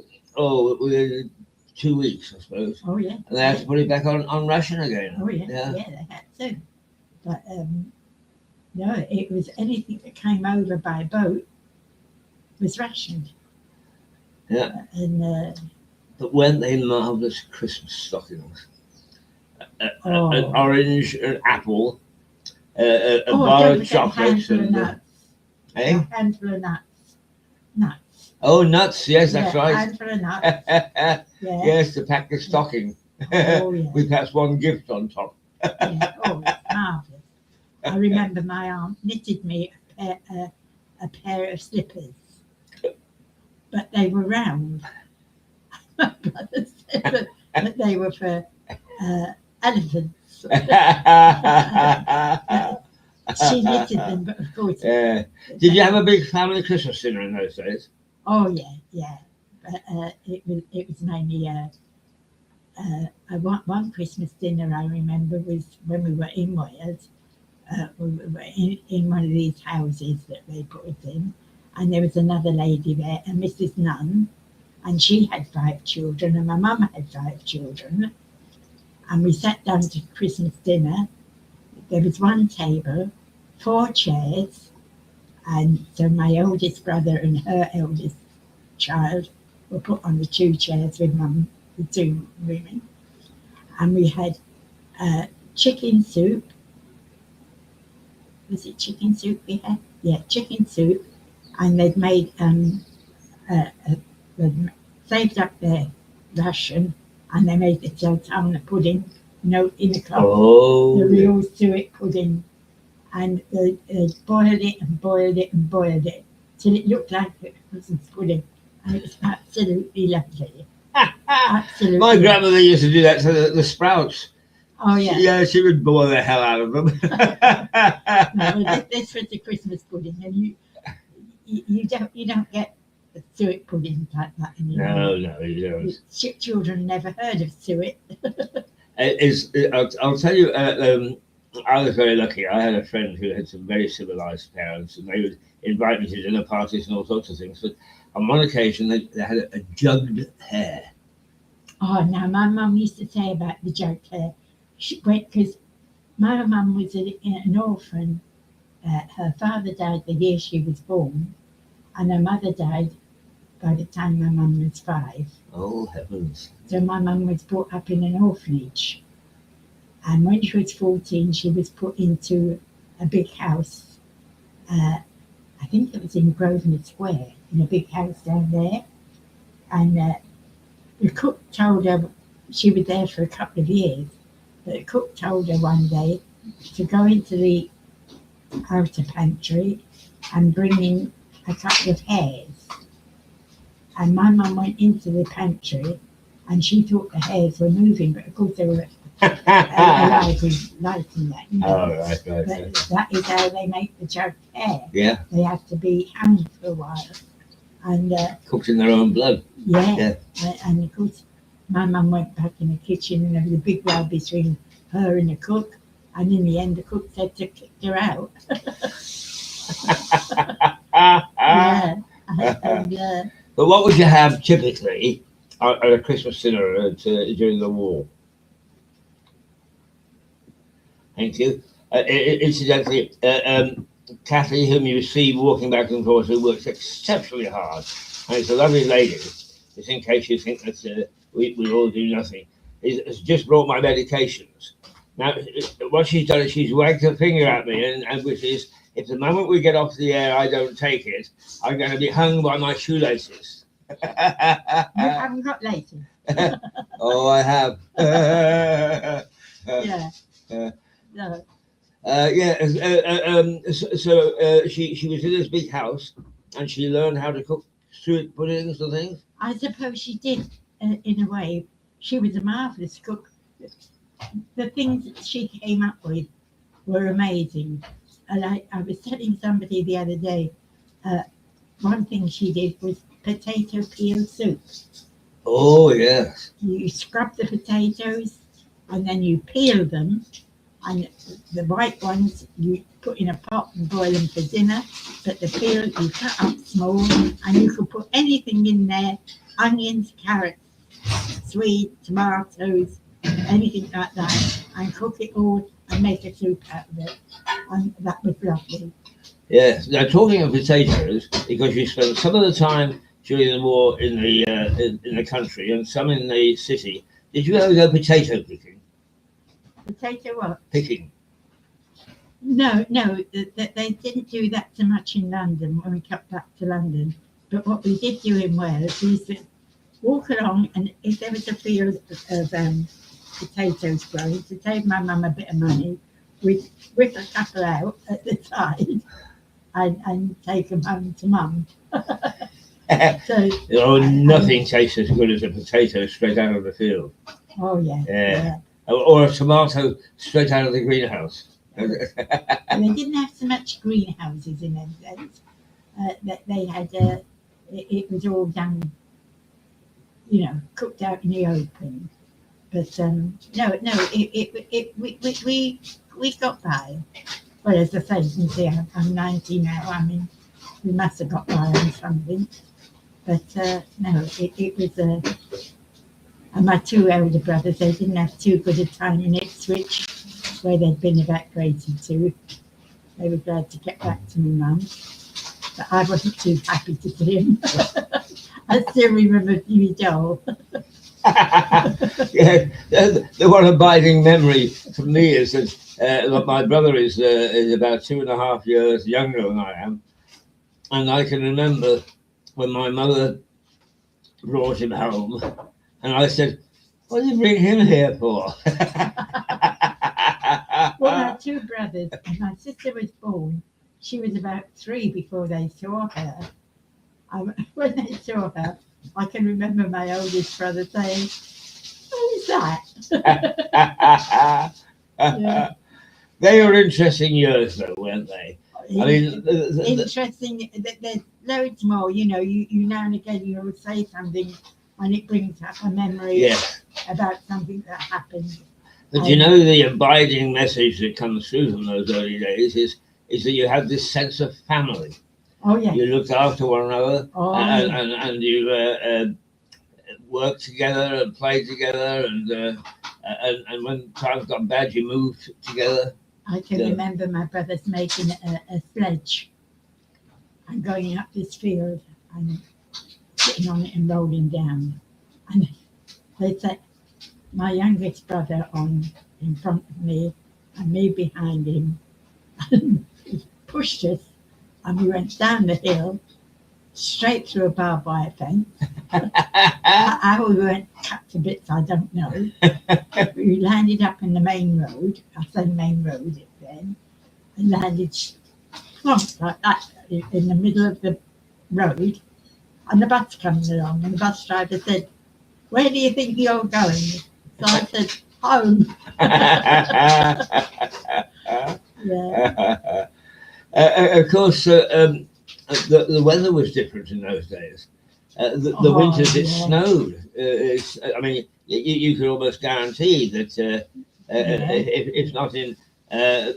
2 weeks, I suppose. Oh yeah. And they had to put it back on ration again. Oh yeah. Yeah, they had to. But no, it was anything that came over by boat was rationed. Yeah. And but weren't they marvellous Christmas stockings? An orange, an apple, a bar of chocolates, and a handful of nuts. Oh, nuts! Yes, that's right. A handful of nuts. Yeah. Yes, to pack the stocking. Oh, yeah. With perhaps 1 gift on top. Yeah. Oh, it's marvellous. I remember my aunt knitted me a pair of slippers, but they were round. My brother said that they were for elephants. She knitted them, but of course. Did you have a big family Christmas dinner in those days? Oh yeah. But it was mainly one Christmas dinner I remember was when we were in Wales. We were in one of these houses that they put us in, and there was another lady there, a Mrs. Nunn, and she had 5 children, and my mum had 5 children. And we sat down to Christmas dinner. There was 1 table, 4 chairs, and so my oldest brother and her eldest child were put on the 2 chairs with mum, the 2 women. And we had chicken soup. Was it chicken soup we had? Yeah, chicken soup. And they'd made, they'd saved up their ration, and they made the sultana pudding, in a cup. Oh, the real suet pudding. And they boiled it and boiled it and boiled it till it looked like a Christmas pudding. And it was absolutely lovely. Absolutely. My grandmother used to do that to the sprouts. Oh yeah. Yeah, she would boil the hell out of them. No, this was the Christmas pudding, and you don't get the suet pudding like that anymore. No, you don't. Children never heard of suet. I'll tell you, I was very lucky. I had a friend who had some very civilized parents, and they would invite me to dinner parties and all sorts of things. But on one occasion, they had a jugged hare. Oh, now my mum used to say about the jugged hare. Because my mum was an orphan, her father died the year she was born, and her mother died by the time my mum was 5. Oh, heavens. So my mum was brought up in an orphanage. And when she was 14, she was put into a big house. I think it was in Grosvenor Square, in a big house down there. And the cook told her, she was there for a couple of years, but the cook told her one day to go into the outer pantry and bring in a couple of hares. And my mum went into the pantry and she thought the hares were moving, but of course they were alive with light in that. You know? Oh, right. But that is how they make the jug hair. Yeah. They have to be hung for a while. And cooked in their own blood. yeah. And of course, my mum went back in the kitchen and there was a big row between her and the cook. And in the end, the cook said to kick her out. Yeah. And, But what would you have typically at a Christmas dinner during the war? Thank you. Incidentally, Kathy, whom you see walking back and forth, who works exceptionally hard, and it's a lovely lady, just in case you think that we all do nothing, has just brought my medications. Now, what she's done is she's wagged her finger at me, and which is, if the moment we get off the air I don't take it, I'm going to be hung by my shoelaces. you haven't got laces. Oh, I have. Yeah. No. So she was in this big house, and she learned how to cook suet puddings and things. I suppose she did, in a way. She was a marvellous cook. The things that she came up with were amazing. And I was telling somebody the other day, one thing she did was potato peel soup. Oh, yes. You scrub the potatoes and then you peel them, and the white ones you put in a pot and boil them for dinner, but the peel you cut up small, and you could put anything in there, onions, carrots, sweet, tomatoes, anything like that, and cook it all and make a soup out of it. And that was lovely. Yes. Now, talking of potatoes, because you spent some of the time during the war in the country and some in the city, did you ever go potato picking? Potato what? Picking. No, they didn't do that so much in London when we got back to London. But what we did do in Wales, we used to walk along, and if there was a field of potatoes growing, to save my mum a bit of money, we'd whip a couple out at the side and take them home to mum. So, nothing tastes as good as a potato straight out of the field. Oh, yeah. Or a tomato straight out of the greenhouse. And they didn't have so much greenhouses in those days. That they had, it was all done, cooked out in the open. But we got by. Well, as I say, you can see I'm 90 now. I mean, we must have got by on something. But no, it was. And my 2 elder brothers, they didn't have too good a time in Ipswich, where they'd been evacuated to. They were glad to get back to my mum. But I wasn't too happy to see him. I still remember Mirador. Yeah, the one abiding memory for me is that my brother is about 2.5 years younger than I am. And I can remember when my mother brought him home, and I said, "What did you bring him here for?" Well, I had 2 brothers, and my sister was born. She was about 3 before they saw her. When they saw her, I can remember my oldest brother saying, "What is that?" Yeah. They were interesting years, though, weren't they? I mean, interesting. There's loads more. You now and again you'll say something, and it brings up a memory about something that happened. But you know, the abiding message that comes through from those early days is that you had this sense of family. Oh yeah. You looked after one another, Oh, and you worked together and played together, and when times got bad, you moved together. I can remember my brothers making a sledge and going up this field and sitting on it and rolling down. And they set my youngest brother on in front of me and me behind him, and he pushed us, and we went down the hill straight through a barbed wire fence. How we weren't cut to bits, I don't know. We landed up in the main road. I say main road then, and landed plonk like that in the middle of the road. And the bus comes along, and the bus driver said, "Where do you think you're going?" So I said, "Home." Yeah. Of course, the weather was different in those days. The winters it snowed. I mean, you could almost guarantee that if not in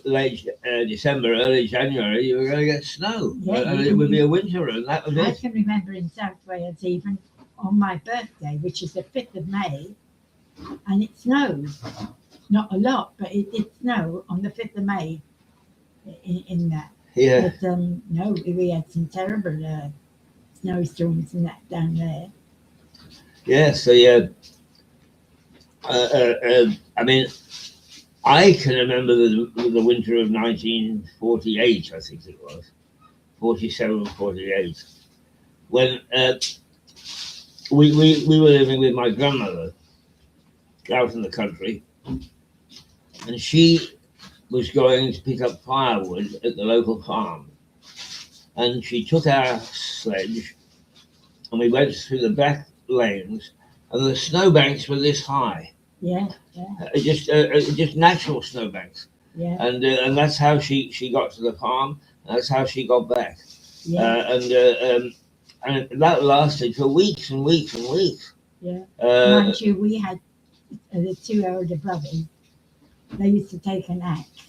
late December, early January, you were going to get snow. Yeah, It would be a winter, and that was I it. can remember in South Wales, even on my birthday, which is the 5th of May, and it snowed. Not a lot, but it did snow on the 5th of May in that. Yeah. But no, we had some terrible snowstorms and that down there. Yeah. So yeah. I mean, I can remember the winter of 1948. I think it was 47 or 48, when we were living with my grandmother out in the country, and she was going to pick up firewood at the local farm, and she took our sledge, and we went through the back lanes, and the snowbanks were this high. Yeah. Just natural snowbanks. Yeah. And that's how she got to the farm. And that's how she got back. Yeah. And that lasted for weeks and weeks and weeks. Yeah. Mind you, we had the two elder brothers. They used to take an axe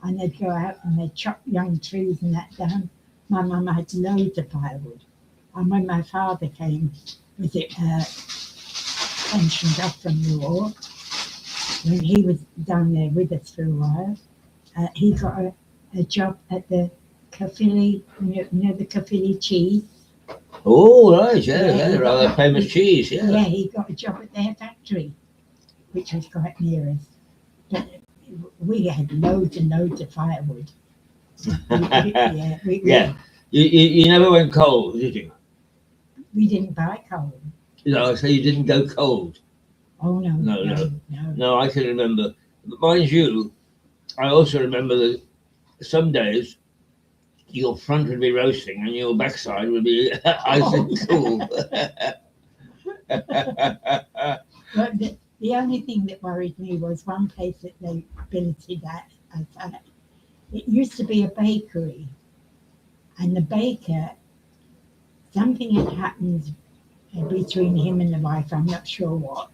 and they'd go out and they'd chop young trees and that down. My mum had loads of firewood. And when my father came, was it pensioned off from the war, when he was down there with us for a while, he got a job at the Caerphilly, you know the Caerphilly cheese. Oh, right, yeah, rather famous cheese, yeah. Yeah, he got a job at their factory, which was quite near us. But we had loads and loads of firewood. Yeah. You never went cold, did you? We didn't buy coal. No, so you didn't go cold. Oh, no. No, I can remember. But mind you, I also remember that some days your front would be roasting and your backside would be ice and cool. But the only thing that worried me was one place that they billeted at. It used to be a bakery, and the baker, something had happened between him and the wife, I'm not sure what,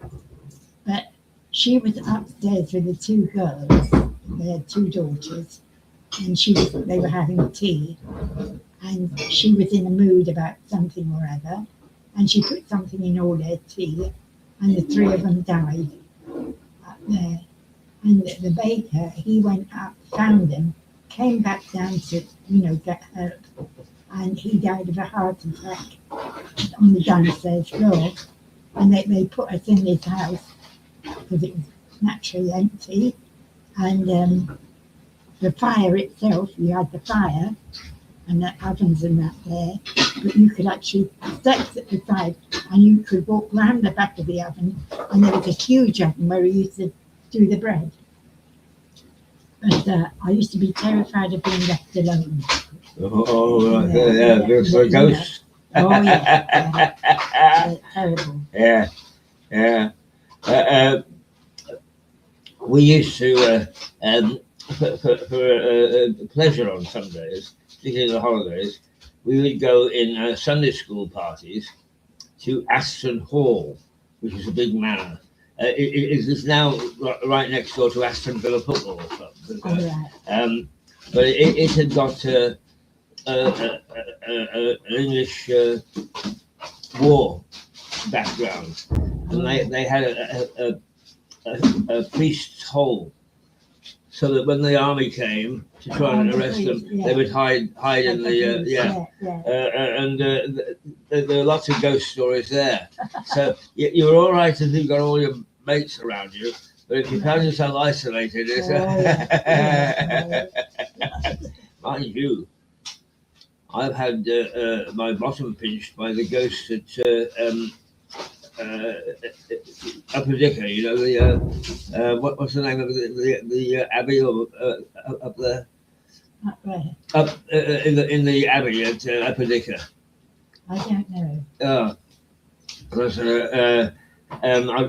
but she was upstairs with the two girls. They had two daughters, and they were having tea, and she was in a mood about something or other, and she put something in all their tea, and the three of them died up there. And the baker, he went up, found them, came back down to, get help, and he died of a heart attack on the downstairs floor. And they put us in this house because it was naturally empty. And the fire itself, you had the fire and the ovens and that there, but you could actually steps at the side and you could walk round the back of the oven, and there was a huge oven where we used to do the bread. But I used to be terrified of being left alone. Oh, yeah, there's a ghost. Oh, yeah. Terrible. Yeah. We used to, for pleasure on Sundays, particularly the holidays, we would go in Sunday school parties to Aston Hall, which is a big manor. It is now right next door to Aston Villa Football Club. But it had got an English war background, and they had a priest's hole so that when the army came to try and arrest them, they would hide in the and there are lots of ghost stories there. So you're all right if you've got all your mates around you, but if you found yourself isolated, it's mind you, I've had my bottom pinched by the ghost at Upper Dicker. You know the what's the name of the abbey up there? Up in the abbey at Upper Dicker. I don't know.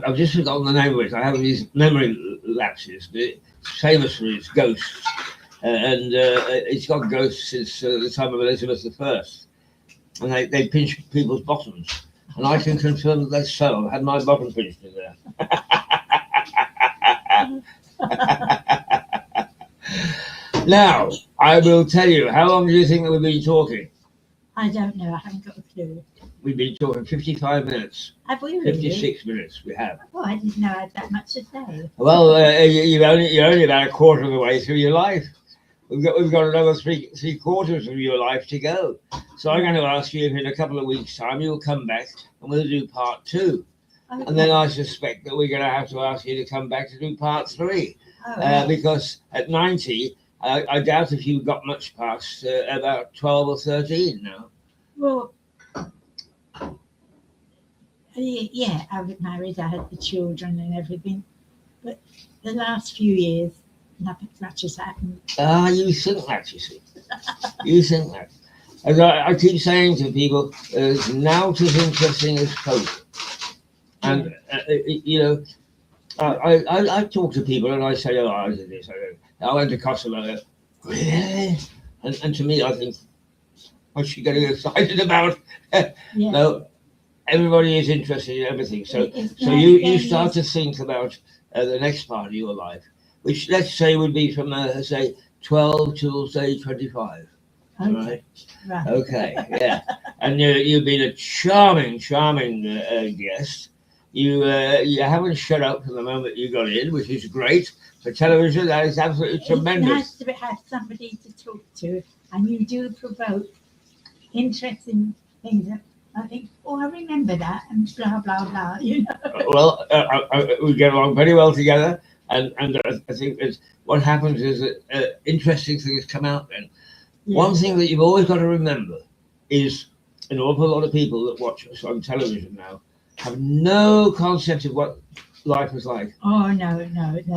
I've just forgotten the name of it. I have these memory lapses. But it's famous for its ghosts, and it's got ghosts since the time of Elizabeth I, and they pinch people's bottoms. And I can confirm that that's so. I had my bottom pinched in there. Now, I will tell you, how long do you think that we've been talking? I don't know. I haven't got a clue. We've been talking 55 minutes. Have we really? 56 minutes, we have. Oh, I didn't know I had that much to say. Well, you're only about a quarter of the way through your life. We've got another three quarters of your life to go. So I'm going to ask you if in a couple of weeks' time you'll come back and we'll do part 2. Okay. And then I suspect that we're going to have to ask you to come back to do part 3. Because at 90, I doubt if you've got much past about 12 or 13 now. Well, yeah, I was married, I had the children and everything. But the last few years, nothing much has happened. You think that, you see. You think that. As I keep saying to people, it's now as interesting as Coke. And, you know, I talk to people and I say, I did this, I went to Kosovo. Really? And to me, I think, what's she getting excited about? No, everybody is interested in everything. So you start to think about the next part of your life, which let's say would be from, say, 12 till, say, 25. Okay. Right. Okay. Yeah. And you've been a charming guest. You haven't shut up from the moment you got in, which is great for television. That is absolutely tremendous. It's nice to have somebody to talk to, and you do provoke interesting things. I think, oh, I remember that, and blah blah blah. You know. Well, we get along very well together, and I think what happens is that interesting things come out then. Yeah. One thing that you've always got to remember is an awful lot of people that watch us on television now have no concept of what life was like. Oh, no.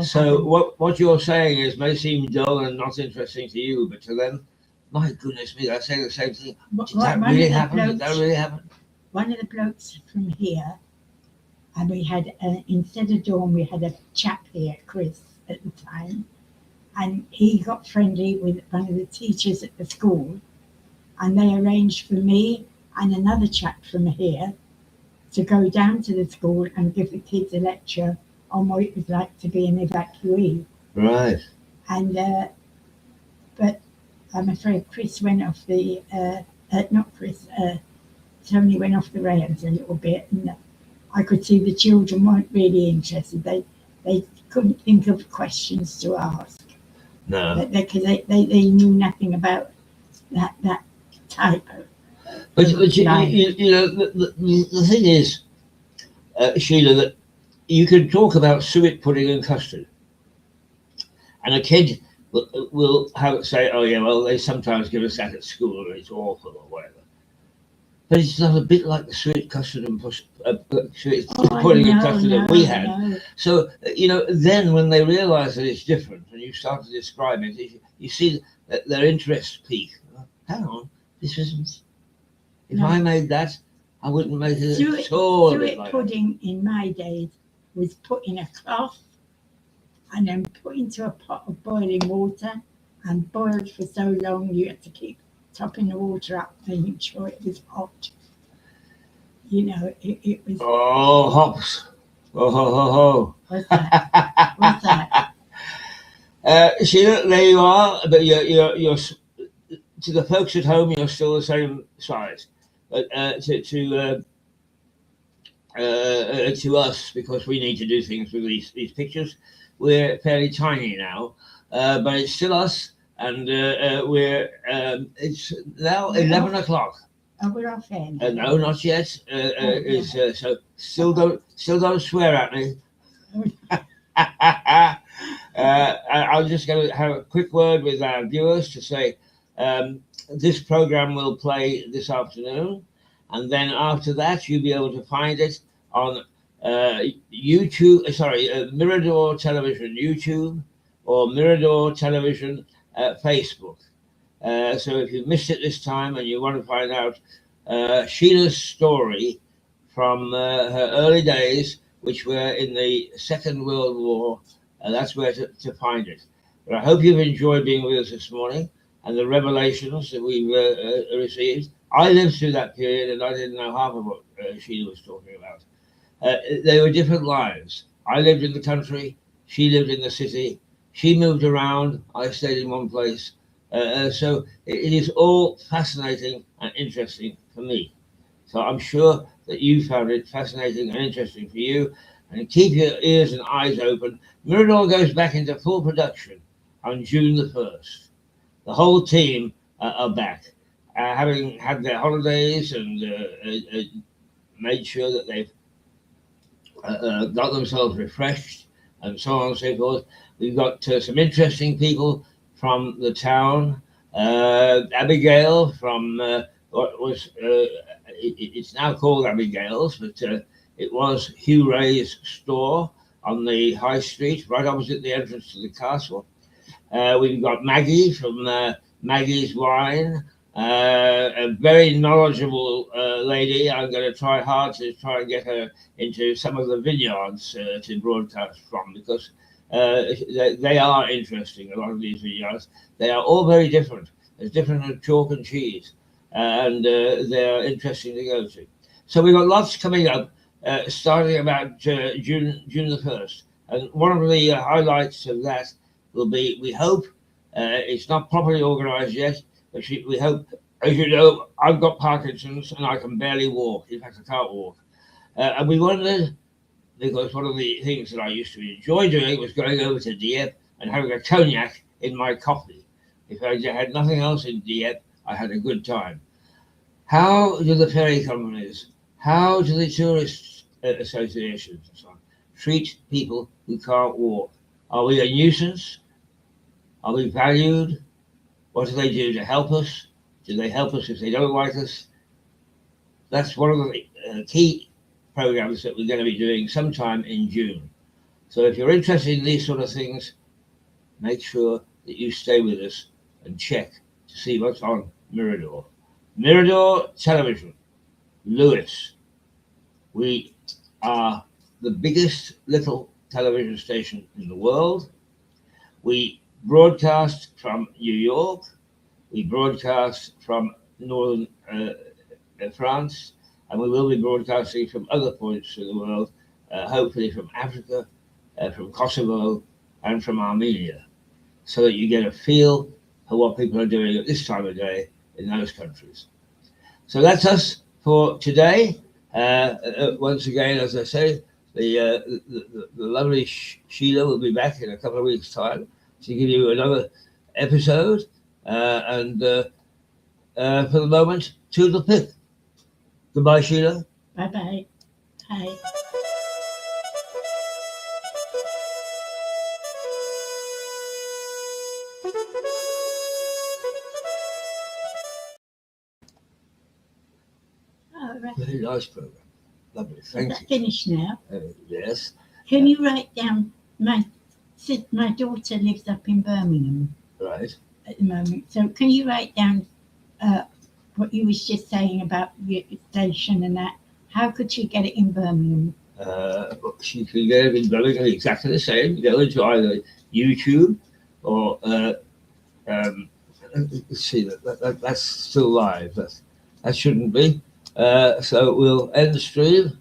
So what you're saying may seem dull and not interesting to you, but to them, my goodness me, they're saying the same thing. Did that really happen? One of the blokes from here, and we had, instead of Dawn, we had a chap here, Chris, at the time. And he got friendly with one of the teachers at the school, and they arranged for me and another chap from here to go down to the school and give the kids a lecture on what it was like to be an evacuee. Right. And but I'm afraid Chris went off the Tony went off the rails a little bit, and I could see the children weren't really interested. They couldn't think of questions to ask. No, because they knew nothing about that type of. But you know the thing is, Sheila, that you can talk about suet pudding and custard, and a kid will say, "Oh yeah, well they sometimes give us that at school, and it's awful or whatever." But it's not a bit like the sweet custard and pudding and custard that we had. No. So, you know, then when they realise that it's different and you start to describe it, you see that their interest peak. Hang on, this isn't. If I made that, I wouldn't make it at all. Suet pudding in my days was put in a cloth and then put into a pot of boiling water and boiled for so long you had to keep topping the water up, making sure it was hot. You know, it was. Oh, hops! Oh, ho, ho, ho! What's that? What's that? Sheila, there you are. But you're to the folks at home, you're still the same size. But to us, because we need to do things with these pictures, we're fairly tiny now, but it's still us, and it's now 11 o'clock. Oh, we're off air now. No, not yet. So still don't swear at me. I'm just going to have a quick word with our viewers to say this program will play this afternoon, and then after that you'll be able to find it on YouTube. Mirador Television YouTube or Mirador Television Facebook. So if you missed it this time and you want to find out Sheila's story from her early days, which were in the Second World War, that's where to find it. But I hope you've enjoyed being with us this morning and the revelations that we've received. I lived through that period and I didn't know half of what Sheila was talking about. They were different lives. I lived in the country, she lived in the city. She moved around, I stayed in one place. So it is all fascinating and interesting for me. So I'm sure that you found it fascinating and interesting for you. And keep your ears and eyes open. Mirador goes back into full production on June the 1st. The whole team are back, having had their holidays and made sure that they've got themselves refreshed and so on and so forth. We've got some interesting people from the town. Abigail from what was, it's now called Abigail's, but it was Hugh Ray's store on the High Street, right opposite the entrance to the castle. We've got Maggie from Maggie's Wine, a very knowledgeable lady. I'm going to try hard to try and get her into some of the vineyards to broadcast from, because they are interesting, a lot of these vineyards. They are all very different. There's different than chalk and cheese, and they're interesting to go to. So we've got lots coming up, starting about June the 1st. And one of the highlights of that will be, we hope, it's not properly organized yet, but we hope, as you know, I've got Parkinson's and I can barely walk. In fact, I can't walk. And we wondered, because one of the things that I used to enjoy doing was going over to Dieppe and having a cognac in my coffee. If I had nothing else in Dieppe, I had a good time. How do the ferry companies, how do the tourist associations and so on treat people who can't walk? Are we a nuisance? Are we valued? What do they do to help us? Do they help us if they don't like us? That's one of the key programs that we're going to be doing sometime in June. So if you're interested in these sort of things, make sure that you stay with us and check to see what's on Mirador. Mirador Television, Lewis. We are the biggest little television station in the world. We broadcast from New York. We broadcast from northern France, and we will be broadcasting from other points of the world, hopefully from Africa, from Kosovo, and from Armenia, so that you get a feel for what people are doing at this time of day in those countries. So that's us for today. Once again, as I say, the lovely Sheila will be back in a couple of weeks' time to give you another episode. And for the moment, toodle pip. Goodbye, Sheila. Bye-bye. Bye. Oh, right. Very nice program. Lovely. Thank Is you. that finished now? Yes. Can you write down my daughter lives up in Birmingham Right. at the moment. So can you write down what you was just saying about your station and that? How could she get it in Birmingham? She can get it in Birmingham exactly the same. You go into either YouTube or let's see, that's still live. That shouldn't be. So we'll end the stream.